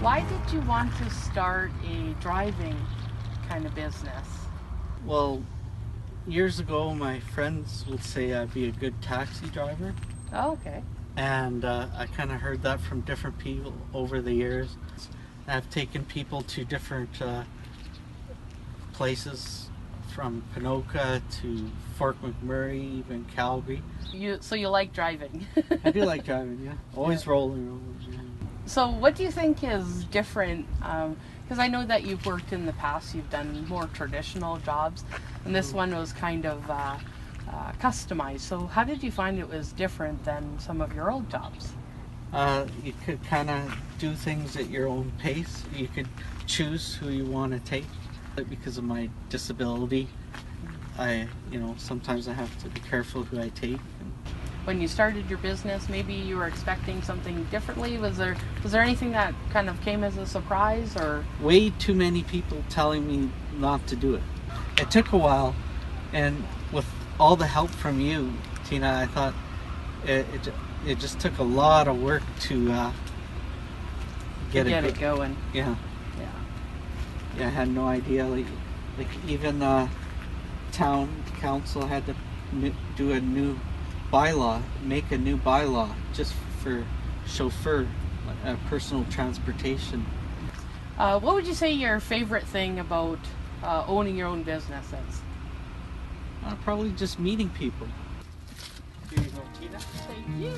Why did you want to start a driving kind of business? Well, years ago, my friends would say I'd be a good taxi driver, Oh, okay. and I kind of heard that from different people over the years. I've taken people to different places, from Ponoka to Fort McMurray, even Calgary. So you like driving? I do like driving, yeah. Always rolling. Yeah. So what do you think is different? Because I know that you've worked in the past, you've done more traditional jobs, and this one was kind of customized. So how did you find it was different than some of your old jobs? You could kind of do things at your own pace. You could choose who you want to take. Because of my disability, sometimes I have to be careful who I take. When you started your business, maybe you were expecting something differently. Was there anything that kind of came as a surprise, or? Way too many people telling me not to do it. It took a while, and with all the help from you, Tina, I thought it just took a lot of work to get it going. Yeah. I had no idea. Like even town council had to do a new bylaw, make a new bylaw just for chauffeur, personal transportation. What would you say your favorite thing about owning your own business is? Probably just meeting people. Here you go, Tina. Thank you.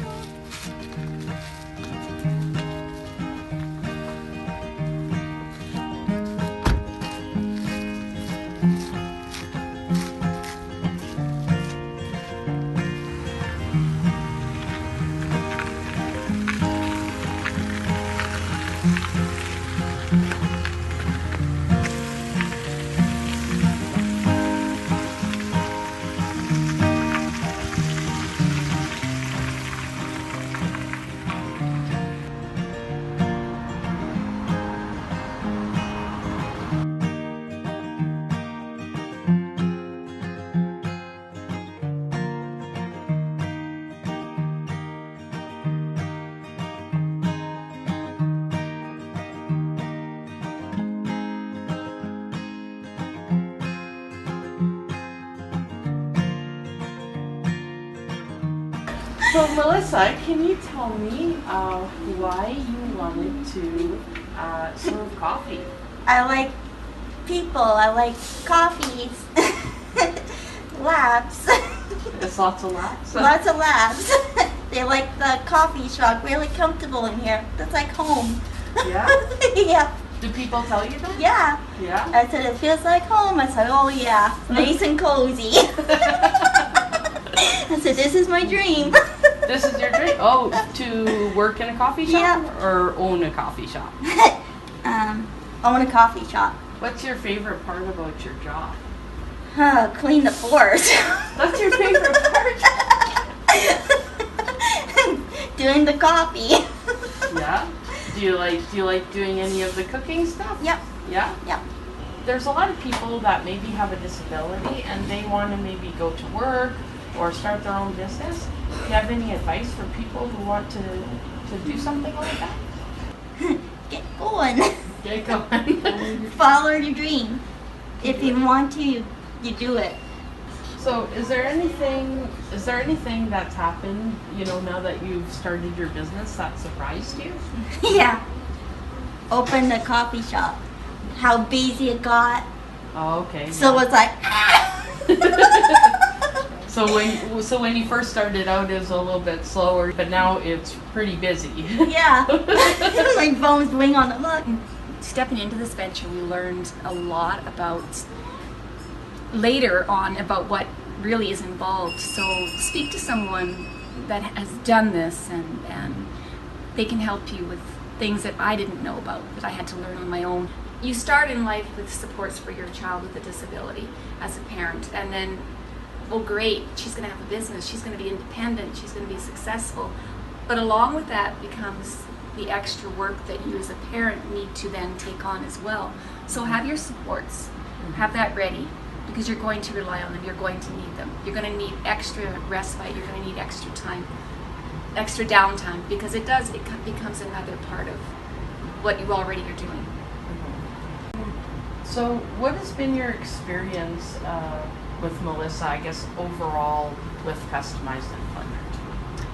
So Melissa, can you tell me why you wanted to serve coffee? I like people. I like coffees. Labs. There's lots of laughs. Lots of labs. They like the coffee shop. Really comfortable in here. It's like home. Yeah? Yeah. Do people tell you that? Yeah. Yeah? I said, it feels like home. I said, oh yeah. Nice and cozy. I said, this is my dream. This is your dream? Oh, to work in a coffee shop? Yeah. Or own a coffee shop? Own a coffee shop. What's your favorite part about your job? Clean the floors. That's your favorite part? Doing the coffee. Yeah? Do you like doing any of the cooking stuff? Yep. Yeah? Yep. There's a lot of people that maybe have a disability and they want to maybe go to work or start their own business. Do you have any advice for people who want to do something like that? Get going. Get going. Follow your dream. If you want to, you do it. So is there anything that's happened, now that you've started your business that surprised you? Yeah. Open the coffee shop. How busy it got. Oh, okay. So yeah. it's like So when you first started out, it was a little bit slower, but now it's pretty busy. yeah. My phone's going on the look. Stepping into this venture, we learned a lot later on about what really is involved. So speak to someone that has done this, and they can help you with things that I didn't know about, that I had to learn on my own. You start in life with supports for your child with a disability as a parent, and then, well, great, she's going to have a business, she's going to be independent, she's going to be successful. But along with that becomes the extra work that you as a parent need to then take on as well. So have your supports, have that ready, because you're going to rely on them, you're going to need them. You're going to need extra respite, you're going to need extra time, extra downtime, because it becomes another part of what you already are doing. So, what has been your experience with Melissa, I guess, overall with customized employment?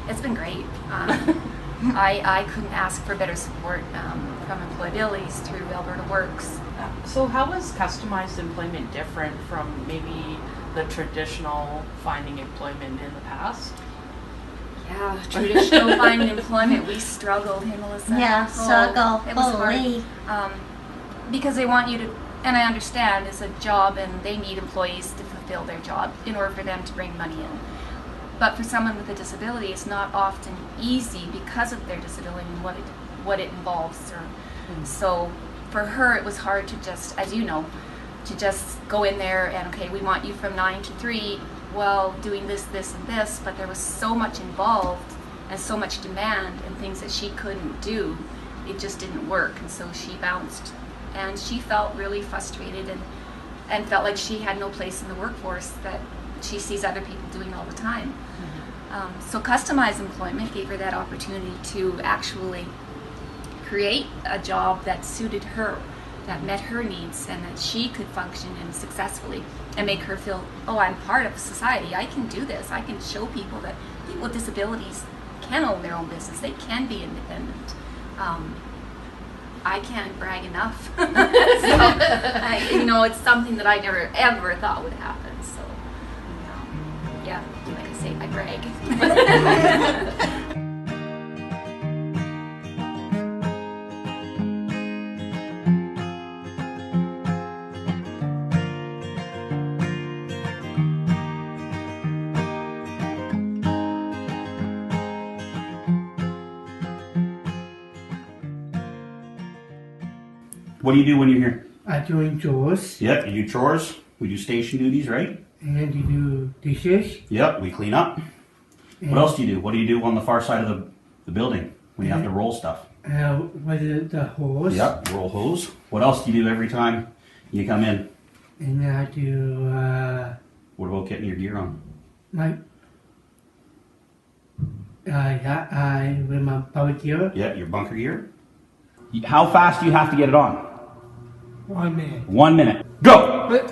It's been great. I couldn't ask for better support from employabilities through Alberta Works. So, how is customized employment different from maybe the traditional finding employment in the past? Yeah, traditional finding employment, we struggled, hey Melissa? Yeah, struggle. It was Holy. hard. Because they want you to, and I understand it's a job and they need employees to fulfill their job in order for them to bring money in. But for someone with a disability, it's not often easy because of their disability and what it involves. So for her, it was hard to just, as you know, to just go in there and, okay, we want you from 9 to 3, well, doing this, this, and this, but there was so much involved and so much demand and things that she couldn't do, it just didn't work. And so she bounced, and she felt really frustrated and felt like she had no place in the workforce that she sees other people doing all the time. So customized employment gave her that opportunity to actually create a job that suited her, that met her needs, and that she could function in successfully and make her feel, oh, I'm part of society. I can do this. I can show people that people with disabilities can own their own business. They can be independent. I can't brag enough. So, it's something that I never ever thought would happen. So, yeah, like I say, I brag. What do you do when you're here? I doing chores Yep, you do chores. We do station duties, right? and you do dishes. Yep, we clean up. What else do you do? What do you do on the far side of the building when you have to roll stuff? With the hose. Yep, roll hose. What else do you do every time you come in? And I do What about getting your gear on? my I with my barbecue. Yep, your bunker gear. How fast do you have to get it on? 1 minute. 1 minute. Go!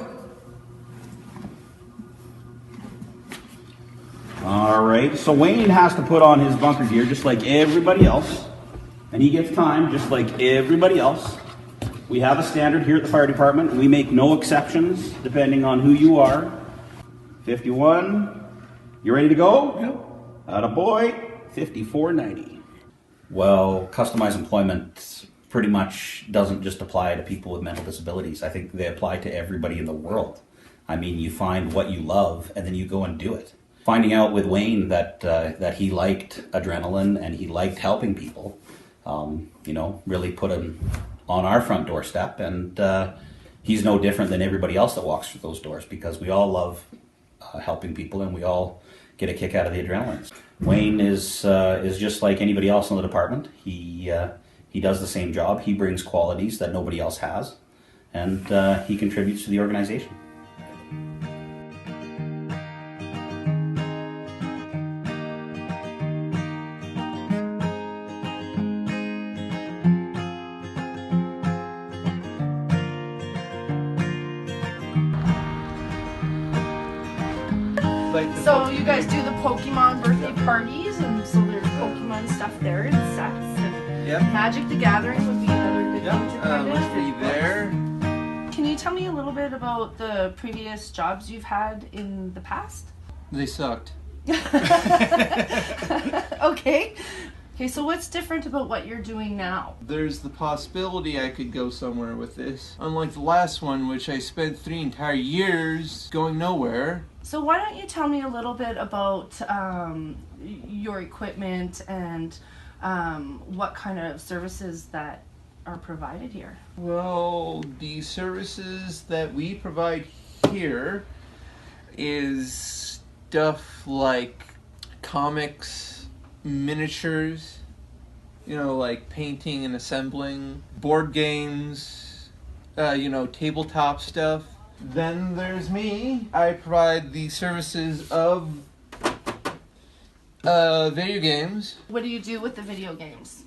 All right, so Wayne has to put on his bunker gear just like everybody else, and he gets time just like everybody else. We have a standard here at the fire department, and we make no exceptions depending on who you are. 51, you ready to go? Yep. Attaboy, 54.90. Well, customized employment pretty much doesn't just apply to people with mental disabilities. I think they apply to everybody in the world. I mean, you find what you love and then you go and do it. Finding out with Wayne that he liked adrenaline and he liked helping people, really put him on our front doorstep, and he's no different than everybody else that walks through those doors, because we all love helping people and we all get a kick out of the adrenaline. Wayne is just like anybody else in the department. He does the same job. He brings qualities that nobody else has, and he contributes to the organization. So you guys do the Pokemon birthday parties, and so there's Pokemon stuff there and sets. And Yep. Magic the Gathering would be another good thing to kind Let's of. see there. Can you tell me a little bit about the previous jobs you've had in the past? They sucked. Okay. Okay, so what's different about what you're doing now? There's the possibility I could go somewhere with this. Unlike the last one, which I spent 3 entire years going nowhere. So why don't you tell me a little bit about your equipment and what kind of services that are provided here? Well, the services that we provide here is stuff like comics, miniatures, like painting and assembling, board games, tabletop stuff. Then there's me. I provide the services of video games. What do you do with the video games?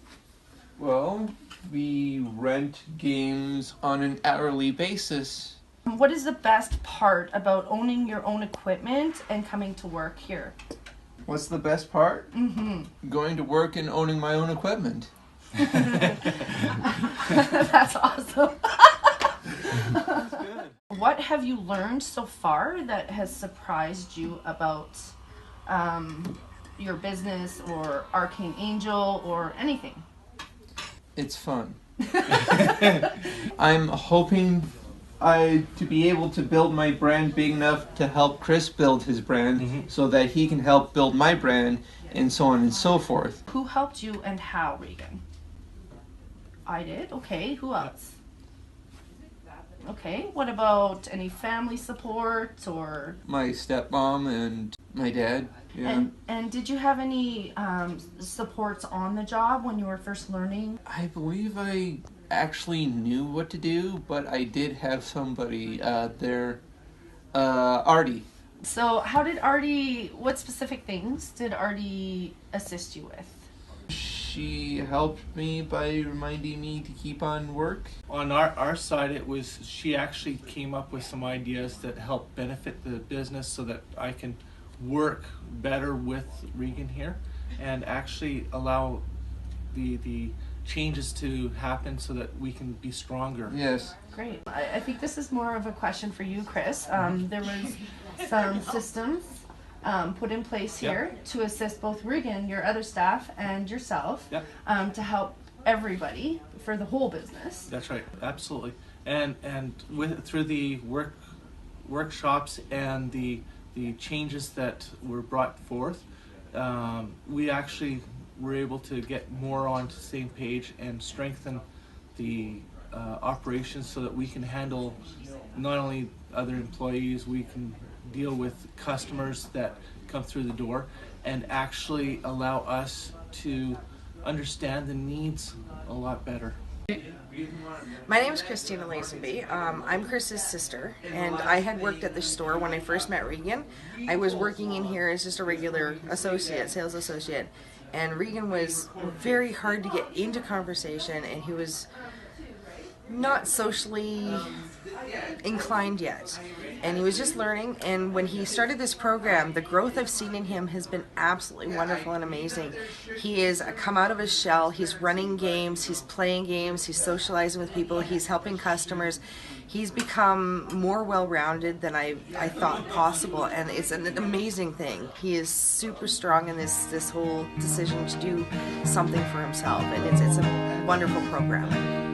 Well, We rent games on an hourly basis. What is the best part about owning your own equipment and coming to work here? What's the best part? Mm-hmm. Going to work and owning my own equipment. That's awesome. That's good. What have you learned so far that has surprised you about your business or Arcane Angel or anything? It's fun. I'm hoping to be able to build my brand big enough to help Chris build his brand so that he can help build my brand and so on and so forth. Who helped you and how, Regan? I did? Okay, who else? Okay, what about any family support or... My stepmom and my dad. Yeah. And did you have any supports on the job when you were first learning? I believe I actually knew what to do, but I did have somebody there, Artie. So how did Artie, what specific things did Artie assist you with? She helped me by reminding me to keep on work. On our side, it was she actually came up with some ideas that help benefit the business so that I can work better with Regan here and actually allow the changes to happen so that we can be stronger. Yes. Great. I think this is more of a question for you, Chris. There was some systems put in place here to assist both Regan, your other staff, and yourself to help everybody for the whole business. That's right, absolutely. And through the workshops and the changes that were brought forth, we actually were able to get more onto the same page and strengthen the operations so that we can handle not only other employees, we can deal with customers that come through the door and actually allow us to understand the needs a lot better. My name is Christina Lazenby. I'm Chris's sister, and I had worked at the store when I first met Regan. I was working in here as just a regular associate, sales associate, and Regan was very hard to get into conversation, and he was not socially inclined yet, and he was just learning. And when he started this program, the growth I've seen in him has been absolutely wonderful and amazing. He is come out of his shell. He's running games, he's playing games, he's socializing with people, he's helping customers. He's become more well-rounded than I thought possible, and it's an amazing thing. He is super strong in this whole decision to do something for himself, and it's a wonderful program.